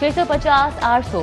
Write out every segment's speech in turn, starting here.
650, 800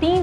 3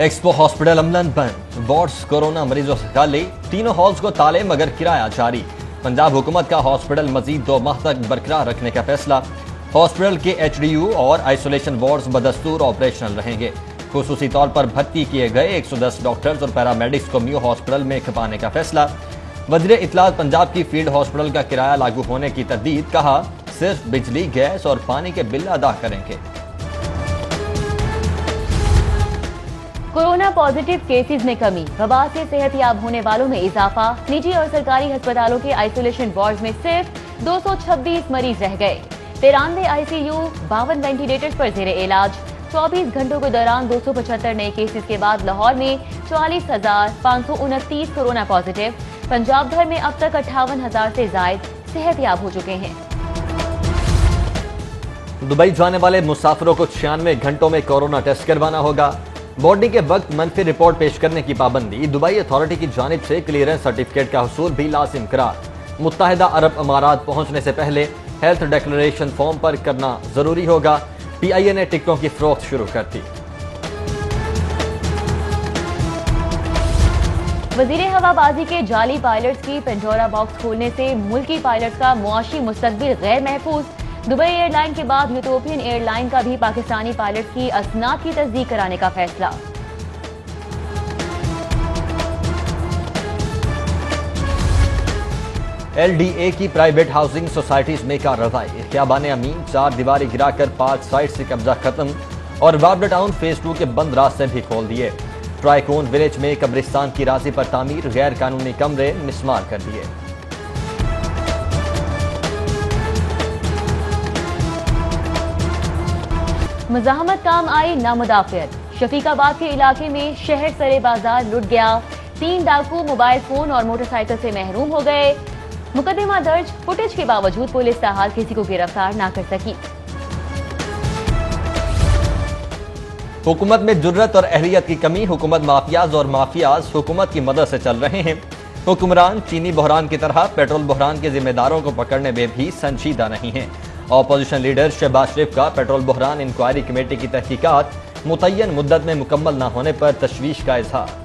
expo hospital عملاً بند، wards corona مریضوں سے خالی، تینوں ہالز کو تالے مگر کرایہ جاری۔ پنجاب حکومت کا ہاسپٹل مزید 2 ماہ تک برقرار رکھنے کا فیصلہ۔ ہاسپٹل کے HDU اور آئسولیشن وارڈز بدستور آپریشنل رہیں گے۔ خصوصی طور پر بھرتی کیے گئے 110 ڈاکٹرز اور پیرامیڈکس کو میو ہاسپٹل میں کھپانے کا فیصلہ۔ وزیر اطلاعات پنجاب کی فیلڈ ہاسپٹل کا کرایہ لاگو ہونے کی تردید، کہا صرف بجلی، گیس اور پانی کے بل ادا کریں گے۔ کورونا پازیٹیو کیسز میں کمی، وبا سے صحت یاب ہونے والوں میں اضافہ، نجی اور سرکاری ہسپتالوں کے آئسولیشن وارڈز میں صرف 226 مریض رہ گئے، 93 ICU، 52 وینٹیلیٹرز پر زیر علاج۔ 24 گھنٹوں کے دوران 275 نئے کیسز کے بعد لاہور میں 44,529 کورونا پازیٹیو۔ پنجاب بھر میں اب تک 58,000 سے زائد صحت یاب ہو چکے ہیں۔ دبئی جانے والے مسافروں کو 96 گھنٹوں میں کورونا ٹیسٹ کروانا ہوگا۔ بورڈنگ کے وقت منفی رپورٹ پیش کرنے کی پابندی، دبئی اتھارٹی کی جانب سے کلیئرنس سرٹیفکیٹ کا حصول بھی لازم قرار۔ متحدہ عرب امارات پہنچنے سے پہلے ہیلتھ ڈیکلریشن فارم پر کرنا ضروری ہوگا۔ PIA نے ٹکٹوں کی فروخت شروع کر دی۔ وزیر ہوا بازی کے جعلی پائلٹس کی پنڈورا باکس کھولنے سے ملکی پائلٹس کا معاشی مستقبل غیر محفوظ۔ دبئی ایئر لائن کے بعد یوٹوپین ایئر لائن کا بھی پاکستانی پائلٹس کی اسناد کی تصدیق کرانے کا فیصلہ۔ LDA کی پرائیویٹ ہاؤسنگ سوسائٹیز میں کارروائی، خیابان امین 4 دیواری گرا کر پارک سائٹ سے قبضہ ختم اور وابڈا ٹاؤن فیز 2 کے بند راستے بھی کھول دیے۔ ٹرائیکون ولیج میں قبرستان کی راضی پر تعمیر، غیر قانونی کمرے مسمار کر دیے۔ مزاحمت کام آئی نامدافعت، شفیق آباد کے علاقے میں شہر سرے بازار لٹ گیا، 3 ڈاکو موبائل فون اور موٹر سائیکل سے محروم ہو گئے۔ مقدمہ درج، فوٹیج کے باوجود پولیس تاحال کسی کو گرفتار نہ کر سکی۔ حکومت میں جرت اور اہلیت کی کمی، حکومت مافیاز اور مافیاز حکومت کی مدد سے چل رہے ہیں۔ حکمران چینی بحران کی طرح پیٹرول بحران کے ذمہ داروں کو پکڑنے میں بھی سنجیدہ نہیں ہیں۔ اپوزیشن لیڈر شہباز شریف کا پیٹرول بحران انکوائری کمیٹی کی تحقیقات متعین مدت میں مکمل نہ ہونے پر تشویش کا اظہار۔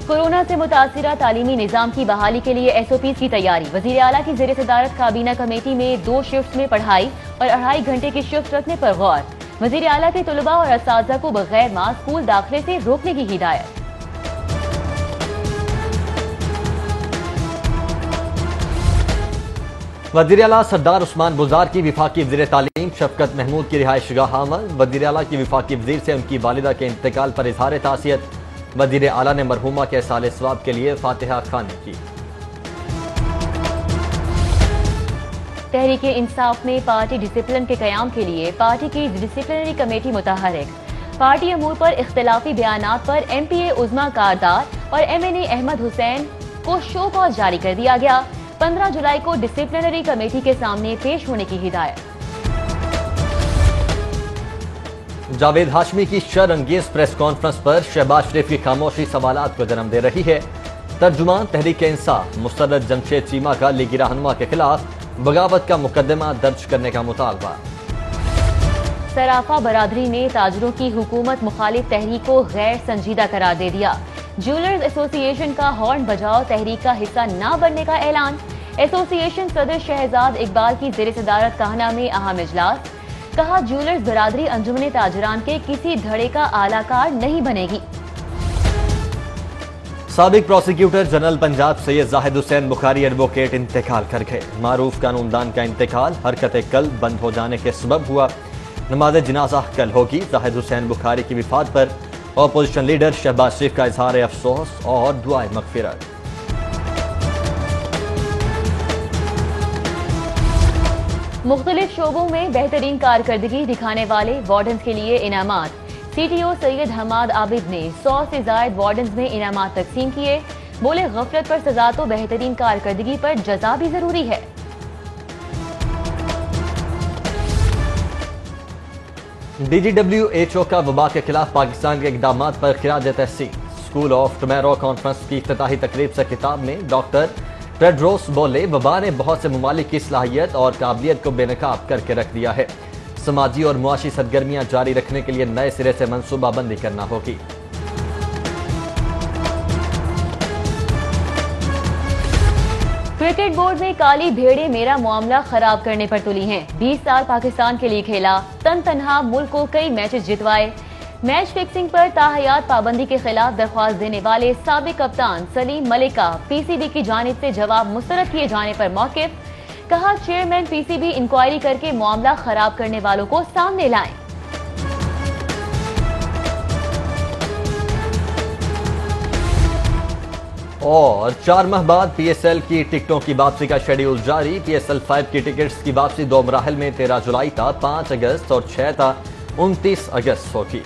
کورونا سے متاثرہ تعلیمی نظام کی بحالی کے لیے SOPs کی تیاری، وزیر اعلیٰ کی زیر صدارت کابینہ کمیٹی میں 2 شفٹس میں پڑھائی اور 2.5 گھنٹے کی شفٹ رکھنے پر غور۔ وزیر اعلیٰ کے طلباء اور اساتذہ کو بغیر ماسک اسکول داخلے سے روکنے کی ہدایت۔ وزیر اعلیٰ سردار عثمان بزار کی وفاقی وزیر تعلیم شفقت محمود کی رہائش گاہ عمل، وزیر اعلیٰ کی وفاقی وزیر سے ان کی والدہ کے انتقال پر اظہار تعزیت۔ وزیر اعلیٰ نے مرحومہ کے احسال ثواب کے لیے فاتحہ خوانی کی۔ تحریک انصاف میں پارٹی ڈسپلن کے قیام کے لیے پارٹی کی ڈسپلنری کمیٹی متحرک، پارٹی امور پر اختلافی بیانات پر MPA عظمیٰ کاردار اور MNA احمد حسین کو شو کاز جاری کر دیا گیا، 15 جولائی کو ڈسپلنری کمیٹی کے سامنے پیش ہونے کی ہدایت۔ جاوید ہاشمی کی شر انگیز پریس کانفرنس پر شہباز شریف کی خاموشی سوالات کو جنم دے رہی ہے۔ ترجمان تحریک انصاف مسرت جمشید چیمہ کا لیگی رہنما کے خلاف بغاوت کا مقدمہ درج کرنے کا مطالبہ۔ صرافہ برادری نے تاجروں کی حکومت مخالف تحریک کو غیر سنجیدہ قرار دے دیا، جیولرز ایسوسی ایشن کا ہارن بجاؤ تحریک کا حصہ نہ بننے کا اعلان۔ ایسوسی ایشن صدر شہزاد اقبال کی زیر صدارت کاہنہ میں اہم اجلاس، کہا جیولرز برادری انجمن تاجران کے کسی دھڑے کا اعلی کار نہیں بنے گی۔ سابق پروسیکیوٹر جنرل پنجاب سید زاہد حسین بخاری ایڈوکیٹ انتقال کر گئے، معروف قانون دان کا انتقال حرکت قلب بند ہو جانے کے سبب ہوا۔ نماز جنازہ کل ہوگی۔ زاہد حسین بخاری کی وفات پر اپوزیشن لیڈر شہباز شریف کا اظہار افسوس اور دعائے مغفرت۔ مختلف شعبوں میں بہترین کارکردگی دکھانے والے وارڈنز کے لیے انعامات، CTO سید حماد عابد نے 100 سے زائد وارڈنز میں انعامات تقسیم کیے، بولے غفلت پر سزا تو بہترین کارکردگی پر جزا بھی ضروری ہے۔ DGWHO کا وبا کے خلاف پاکستان کے اقدامات پر خراج تحسین۔ اسکول آف ٹمارو کانفرنس کی افتتاحی تقریب سے خطاب میں ڈاکٹر ٹیڈروس بولے وبا نے بہت سے ممالک کی صلاحیت اور قابلیت کو بے نقاب کر کے رکھ دیا ہے، سماجی اور معاشی سرگرمیاں جاری رکھنے کے لیے نئے سرے سے منصوبہ بندی کرنا ہوگی۔ کرکٹ بورڈ میں کالی بھیڑیں میرا معاملہ خراب کرنے پر تلی ہیں۔ 20 سال پاکستان کے لیے کھیلا، تنہا ملک کو کئی میچز جتوائے۔ میچ فکسنگ پر تاحیات پابندی کے خلاف درخواست دینے والے سابق کپتان سلیم ملک کا پی سی بی کی جانب سے جواب مسترد کیے جانے پر موقف، کہا chairman P C B inquiry کر کے معاملہ خراب کرنے والوں کو سامنے لائیں۔ اور 4 ماہ بعد پی ایس ایل کی ٹکٹوں کی واپسی کا شیڈیول جاری۔ پی ایس ایل 5 کی ٹکٹس کی واپسی 2 مراحل میں 13 جولائی تا 5 اگست اور 6 تا 29 اگست ہوگی۔